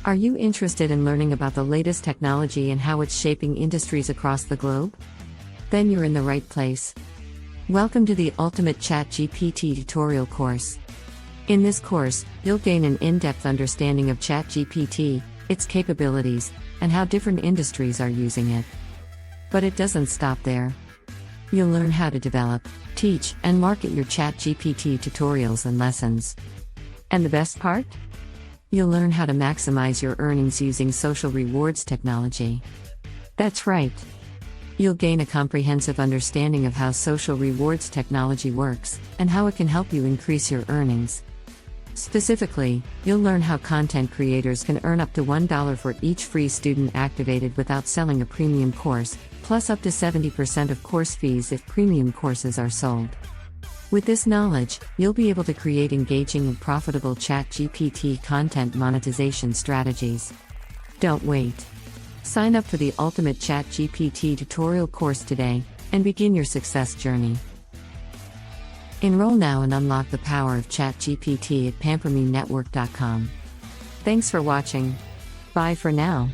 Are you interested in learning about the latest technology and how it's shaping industries across the globe? Then you're in the right place. Welcome to the Ultimate ChatGPT tutorial course. In this course, you'll gain an in-depth understanding of ChatGPT, its capabilities, and how different industries are using it. But it doesn't stop there. You'll learn how to develop, teach, and market your ChatGPT tutorials and lessons. And the best part? You'll learn how to maximize your earnings using social rewards technology. That's right. You'll gain a comprehensive understanding of how social rewards technology works, and how it can help you increase your earnings. Specifically, you'll learn how content creators can earn up to $1 for each free student activated without selling a premium course, plus up to 70% of course fees if premium courses are sold. With this knowledge, you'll be able to create engaging and profitable ChatGPT content monetization strategies. Don't wait. Sign up for the Ultimate ChatGPT tutorial course today, and begin your success journey. Enroll now and unlock the power of ChatGPT at pampermenetwork.com. Thanks for watching. Bye for now.